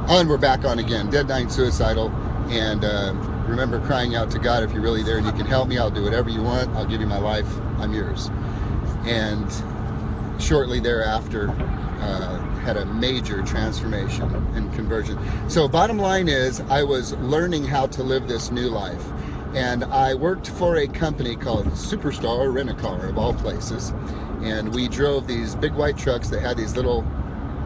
And we're back on again. Dead, dying, suicidal. And remember crying out to God, if you're really there and you can help me, I'll do whatever you want. I'll give you my life. I'm yours. And shortly thereafter, had a major transformation and conversion. So bottom line is, I was learning how to live this new life. And I worked for a company called Superstar Rent-A-Car, of all places. And we drove these big white trucks that had these little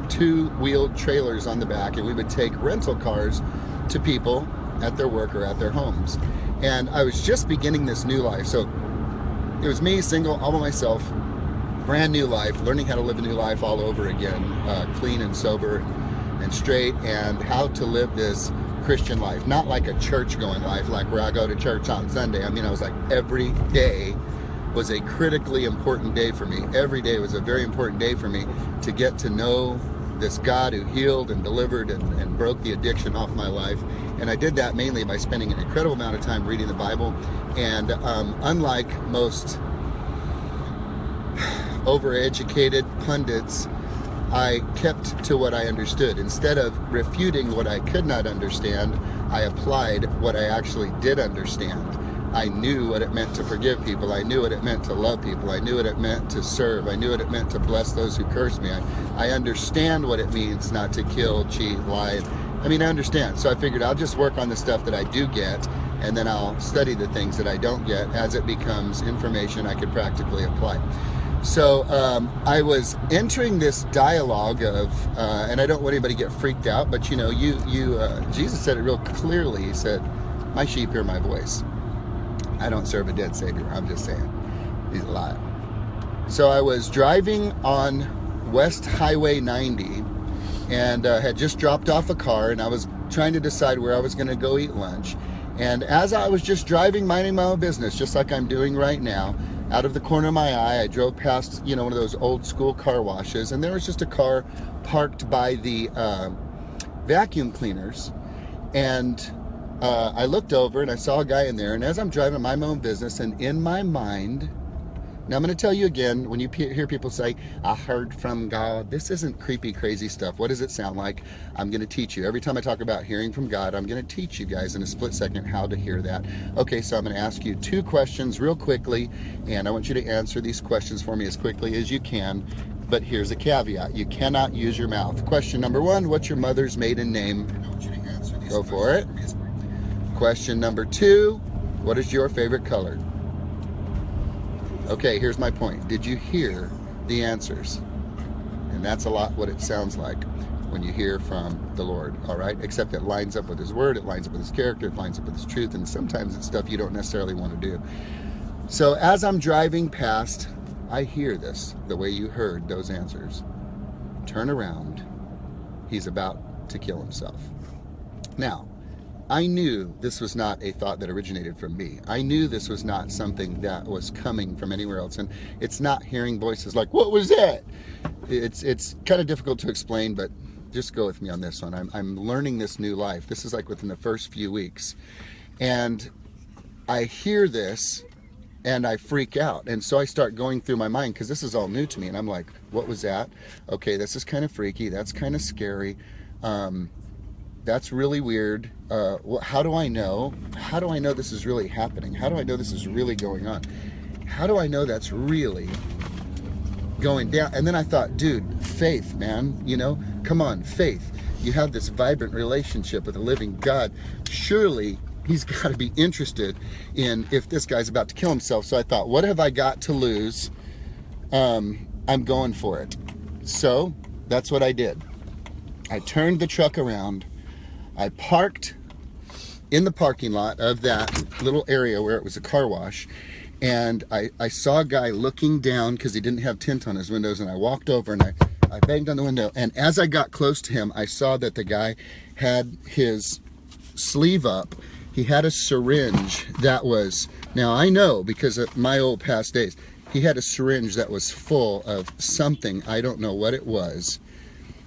two-wheeled trailers on the back, and we would take rental cars to people at their work or at their homes. And I was just beginning this new life. So it was me, single, all by myself, brand new life, learning how to live a new life all over again, clean and sober and straight, and how to live this Christian life. Not like a church-going life, like where I go to church on Sunday. I mean, I was like, every day was a critically important day for me. Every day was a very important day for me to get to know this God who healed and delivered and broke the addiction off my life. And I did that mainly by spending an incredible amount of time reading the Bible. And unlike most overeducated pundits, I kept to what I understood. Instead of refuting what I could not understand, I applied what I actually did understand. I knew what it meant to forgive people. I knew what it meant to love people. I knew what it meant to serve. I knew what it meant to bless those who curse me. I understand what it means not to kill, cheat, lie. I mean, I understand. So I figured I'll just work on the stuff that I do get, and then I'll study the things that I don't get as it becomes information I could practically apply. So I was entering this dialogue of, and I don't want anybody to get freaked out, but you know, Jesus said it real clearly. He said, "My sheep hear my voice." I don't serve a dead Savior. I'm just saying. He's alive. So I was driving on West Highway 90 and had just dropped off a car, and I was trying to decide where I was going to go eat lunch. And as I was just driving, minding my own business, just like I'm doing right now, out of the corner of my eye, I drove past, you know, one of those old school car washes, and there was just a car parked by the vacuum cleaners. And I looked over and I saw a guy in there, and as I'm driving my own business, and in my mind, now I'm going to tell you again, when you hear people say, "I heard from God," this isn't creepy, crazy stuff. What does it sound like? I'm going to teach you. Every time I talk about hearing from God, I'm going to teach you guys in a split second how to hear that. Okay, so I'm going to ask you 2 questions real quickly, and I want you to answer these questions for me as quickly as you can. But here's a caveat. You cannot use your mouth. Question number 1, what's your mother's maiden name? I want you to answer these. Go for it. Question number 2, what is your favorite color? Okay, here's my point. Did you hear the answers? And that's a lot what it sounds like when you hear from the Lord, all right? Except it lines up with His Word, it lines up with His character, it lines up with His truth, and sometimes it's stuff you don't necessarily want to do. So as I'm driving past, I hear this, the way you heard those answers. Turn around. He's about to kill himself. Now, I knew this was not a thought that originated from me. I knew this was not something that was coming from anywhere else. And it's not hearing voices like, "What was that?" It's kind of difficult to explain, but just go with me on this one. I'm learning this new life. This is like within the first few weeks. And I hear this and I freak out. And so I start going through my mind, because this is all new to me. And I'm like, what was that? Okay, this is kind of freaky. That's kind of scary. That's really weird. How do I know? How do I know this is really happening? How do I know this is really going on? How do I know that's really going down? And then I thought, dude, faith, man, you know, come on, faith. You have this vibrant relationship with a living God. Surely He's got to be interested in if this guy's about to kill himself. So I thought, what have I got to lose? I'm going for it. So that's what I did. I turned the truck around. I parked in the parking lot of that little area where it was a car wash, and I saw a guy looking down because he didn't have tint on his windows, and I walked over and I banged on the window, and as I got close to him, I saw that the guy had his sleeve up. He had a syringe that was, now I know because of my old past days, he had a syringe that was full of something, I don't know what it was,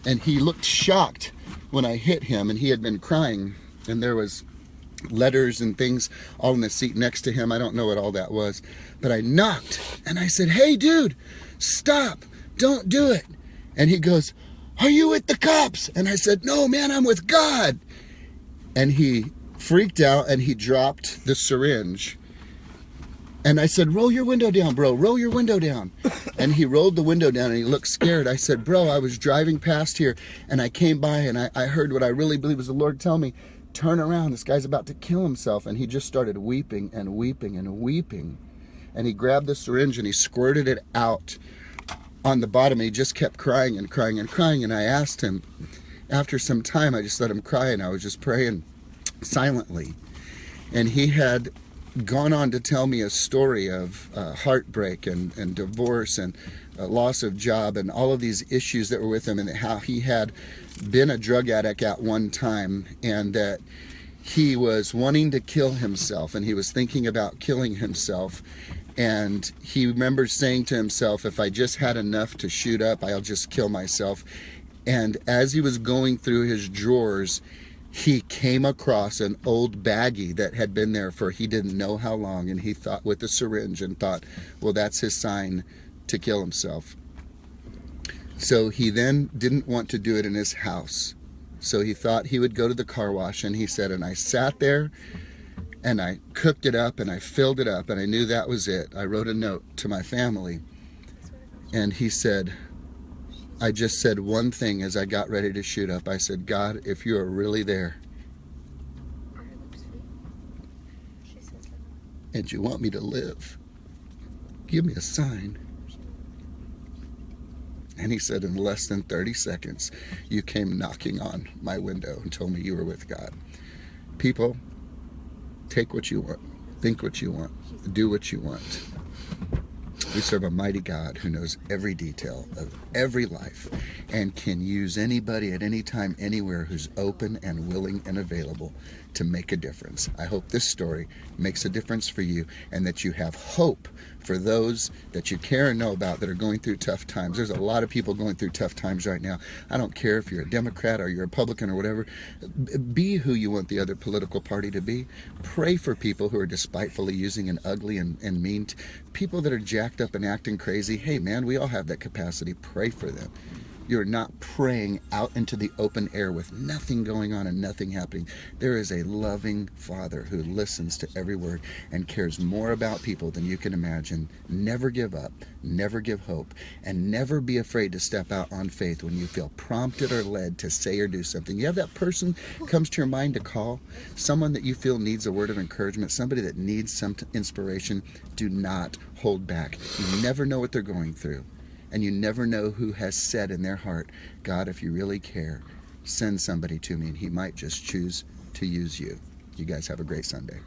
and he looked shocked when I hit him, and he had been crying, and there was letters and things all in the seat next to him. I don't know what all that was, but I knocked and I said, "Hey dude, stop, don't do it." And he goes, "Are you with the cops?" And I said, "No, man, I'm with God." And he freaked out and he dropped the syringe. And I said, "Roll your window down, bro. Roll your window down." And he rolled the window down and he looked scared. I said, "Bro, I was driving past here and I came by and I heard what I really believe was the Lord tell me, turn around. This guy's about to kill himself." And he just started weeping and weeping and weeping. And he grabbed the syringe and he squirted it out on the bottom. And he just kept crying and crying and crying. And I asked him, after some time, I just let him cry and I was just praying silently. And he had gone on to tell me a story of heartbreak and divorce and loss of job and all of these issues that were with him, and how he had been a drug addict at one time, and that he was wanting to kill himself and he was thinking about killing himself. And he remembers saying to himself, "If I just had enough to shoot up, I'll just kill myself." And as he was going through his drawers, he came across an old baggie that had been there for he didn't know how long, and he thought, with a syringe, and thought, well, that's his sign to kill himself. So he then didn't want to do it in his house. So he thought he would go to the car wash, and he said, and I sat there and I cooked it up and I filled it up and I knew that was it. I wrote a note to my family, and he said, I just said one thing as I got ready to shoot up. I said, "God, if you are really there and you want me to live, give me a sign." And he said, in less than 30 seconds, you came knocking on my window and told me you were with God. People, take what you want, think what you want, do what you want. We serve a mighty God who knows every detail of every life and can use anybody at any time, anywhere, who's open and willing and available to make a difference. I hope this story makes a difference for you, and that you have hope for those that you care and know about that are going through tough times. There's a lot of people going through tough times right now. I don't care if you're a Democrat or you're a Republican or whatever. Be who you want the other political party to be. Pray for people who are despitefully using and ugly and mean. People that are jacked up and acting crazy. Hey man, we all have that capacity. Pray for them. You're not praying out into the open air with nothing going on and nothing happening. There is a loving Father who listens to every word and cares more about people than you can imagine. Never give up, never give hope, and never be afraid to step out on faith when you feel prompted or led to say or do something. You have that person comes to your mind to call, someone that you feel needs a word of encouragement, somebody that needs some inspiration. Do not hold back. You never know what they're going through. And you never know who has said in their heart, "God, if you really care, send somebody to me," and he might just choose to use you. You guys have a great Sunday.